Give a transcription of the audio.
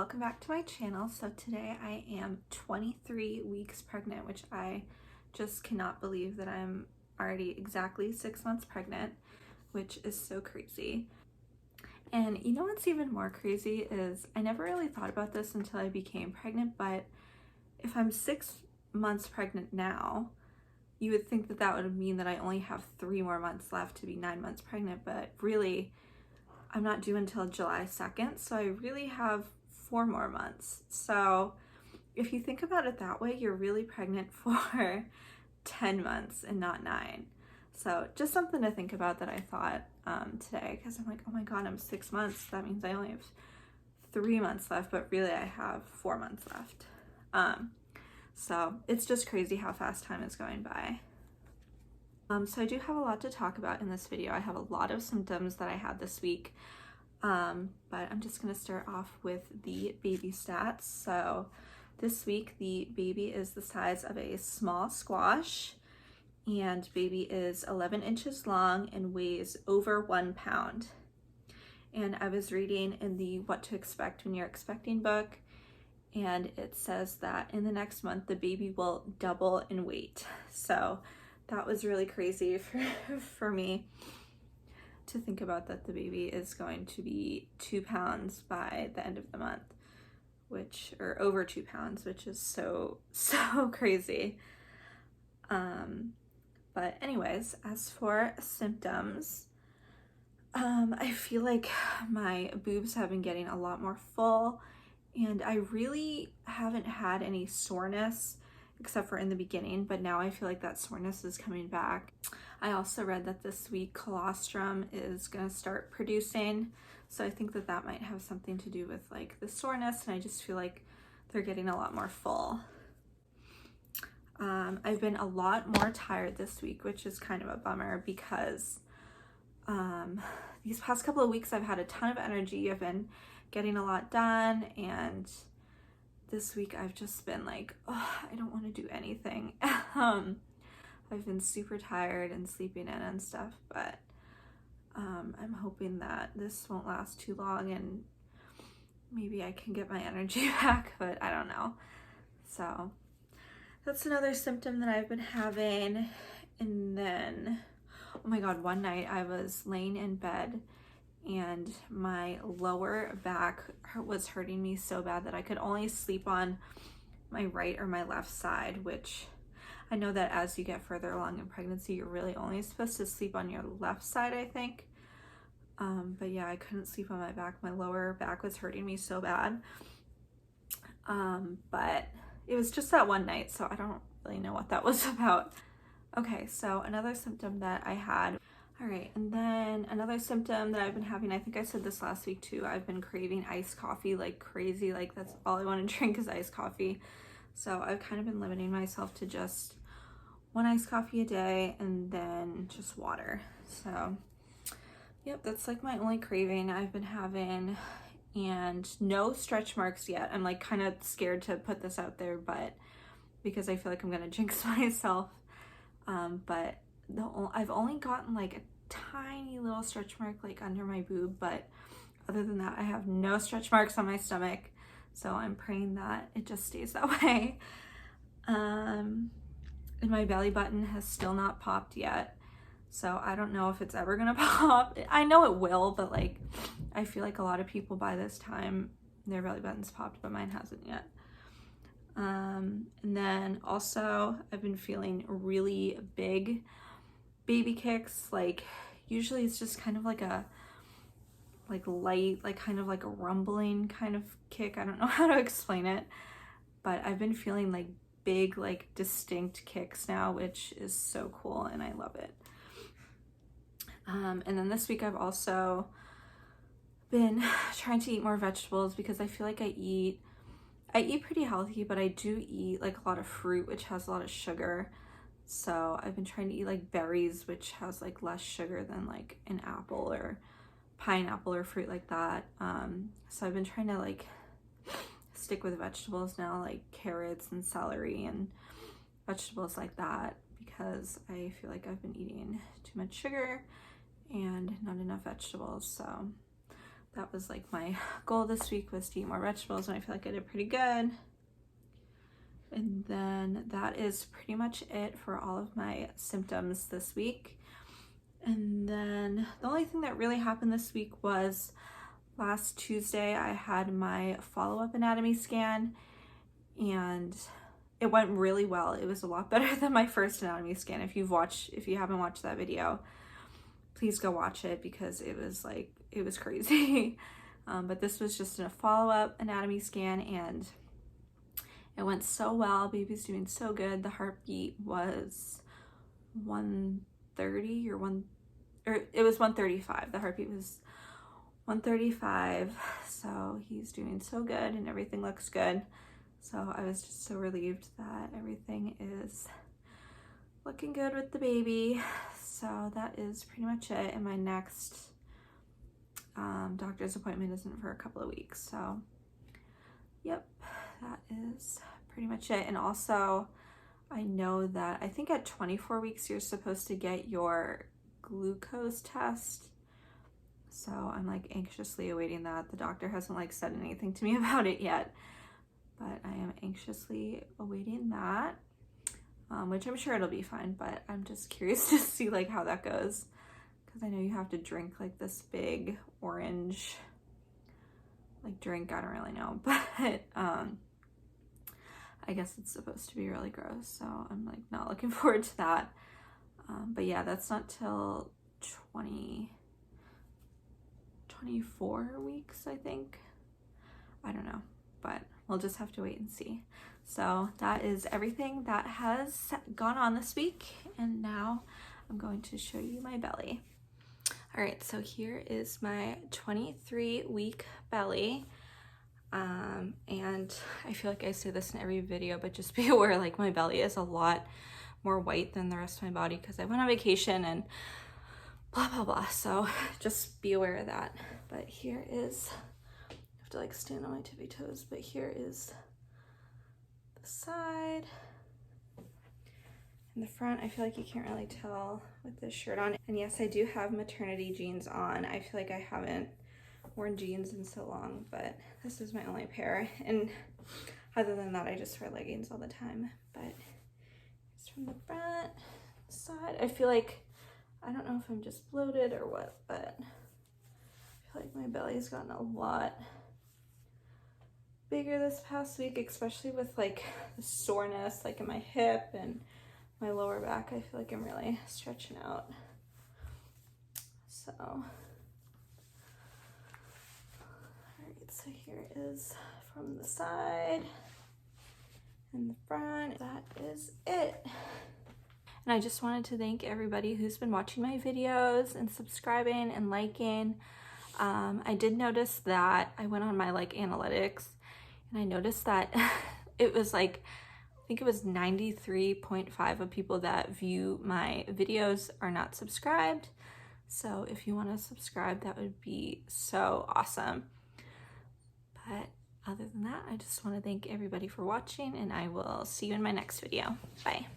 welcome back to my channel. So today I am 23 weeks pregnant, which I just cannot believe that I'm already exactly 6 months pregnant, which is so crazy. And you know what's even more crazy is I never really thought about this until I became pregnant, but if I'm 6 months pregnant now, you would think that that would mean that I only have 3 more months left to be 9 months pregnant, but really I'm not due until July 2nd, so I really have 4 more months. So if you think about it that way, you're really pregnant for 10 months and not 9. So just something to think about that I thought today, because I'm like, oh my God, I'm 6 months. That means I only have 3 months left, but really I have 4 months left. So it's just crazy how fast time is going by. So I do have a lot to talk about in this video. I have a lot of symptoms that I had this week, but I'm just going to start off with the baby stats. So this week the baby is the size of a small squash, and baby is 11 inches long and weighs over 1 pound. And I was reading in the What to Expect When You're Expecting book, and it says that in the next month the baby will double in weight. So that was really crazy for me to think about, that the baby is going to be 2 pounds by the end of the month, or over 2 pounds, which is so crazy. But anyways, as for symptoms, I feel like my boobs have been getting a lot more full, and I really haven't had any soreness except for in the beginning, but now I feel like that soreness is coming back. I also read that this week colostrum is going to start producing, so I think that that might have something to do with like the soreness, and I just feel like they're getting a lot more full. I've been a lot more tired this week, which is kind of a bummer because these past couple of weeks I've had a ton of energy. I've been getting a lot done, and this week I've just been like, oh, I don't want to do anything. I've been super tired and sleeping in and stuff, but I'm hoping that this won't last too long and maybe I can get my energy back, but I don't know. So that's another symptom that I've been having. And then, oh my God, one night I was laying in bed and my lower back was hurting me so bad that I could only sleep on my right or my left side, which I know that as you get further along in pregnancy, you're really only supposed to sleep on your left side, I think. But yeah, I couldn't sleep on my back. My lower back was hurting me so bad. But it was just that one night, so I don't really know what that was about. Okay, so another symptom that I had. All right, and then another symptom that I've been having, I think I said this last week too, I've been craving iced coffee like crazy. Like that's all I want to drink is iced coffee. So I've kind of been limiting myself to just 1 iced coffee a day and then just water. So yep, that's like my only craving I've been having, and no stretch marks yet. I'm like kind of scared to put this out there, but because I feel like I'm gonna jinx myself. But I've only gotten like a tiny little stretch mark like under my boob, but other than that I have no stretch marks on my stomach, so I'm praying that it just stays that way. And my belly button has still not popped yet, so I don't know if it's ever gonna pop. I know it will, but like I feel like a lot of people by this time their belly button's popped, but mine hasn't yet. And then also I've been feeling really big baby kicks. Like usually it's just kind of like a light, like kind of like a rumbling kind of kick. I don't know how to explain it, but I've been feeling like big, like distinct kicks now, which is so cool and I love it. And then this week I've also been trying to eat more vegetables because I feel like I eat pretty healthy, but I do eat like a lot of fruit, which has a lot of sugar. So I've been trying to eat like berries, which has like less sugar than like an apple or pineapple or fruit like that. So I've been trying to like stick with vegetables now, like carrots and celery and vegetables like that, because I feel like I've been eating too much sugar and not enough vegetables. So that was like my goal this week, was to eat more vegetables, and I feel like I did pretty good. And then that is pretty much it for all of my symptoms this week. And then the only thing that really happened this week was last Tuesday I had my follow-up anatomy scan, and it went really well. It was a lot better than my first anatomy scan. If you haven't watched that video, please go watch it, because it was crazy. But this was just a follow-up anatomy scan, and it went so well. Baby's doing so good. The heartbeat was 130 or it was 135. The heartbeat was 135. So he's doing so good and everything looks good. So I was just so relieved that everything is looking good with the baby. So that is pretty much it. And my next doctor's appointment isn't for a couple of weeks. So yep, that is pretty much it. And also, I know that I think at 24 weeks you're supposed to get your glucose test. So I'm like anxiously awaiting that. The doctor hasn't like said anything to me about it yet, but I am anxiously awaiting that, which I'm sure it'll be fine, but I'm just curious to see like how that goes, because I know you have to drink like this big orange like drink. I don't really know, but I guess it's supposed to be really gross, so I'm like not looking forward to that. But yeah, that's not till 24 weeks, I think. I don't know, but we'll just have to wait and see. So that is everything that has gone on this week, and now I'm going to show you my belly. All right, so here is my 23-week belly. And I feel like I say this in every video, but just be aware, like my belly is a lot more white than the rest of my body because I went on vacation and blah, blah, blah. So just be aware of that. But here is, I have to like stand on my tippy toes, but here is the side. In the front, I feel like you can't really tell with this shirt on. And yes, I do have maternity jeans on. I feel like I haven't worn jeans in so long, but this is my only pair. And other than that, I just wear leggings all the time. But it's from the front side. I feel like, I don't know if I'm just bloated or what, but I feel like my belly's gotten a lot bigger this past week, especially with like the soreness like in my hip and my lower back. I feel like I'm really stretching out. So, all right, so here is from the side and the front. That is it. And I just wanted to thank everybody who's been watching my videos and subscribing and liking. I did notice that I went on my like analytics, and I noticed that it was like, I think it was 93.5 of people that view my videos are not subscribed. So if you want to subscribe, that would be so awesome. But other than that, I just want to thank everybody for watching, and I will see you in my next video. Bye.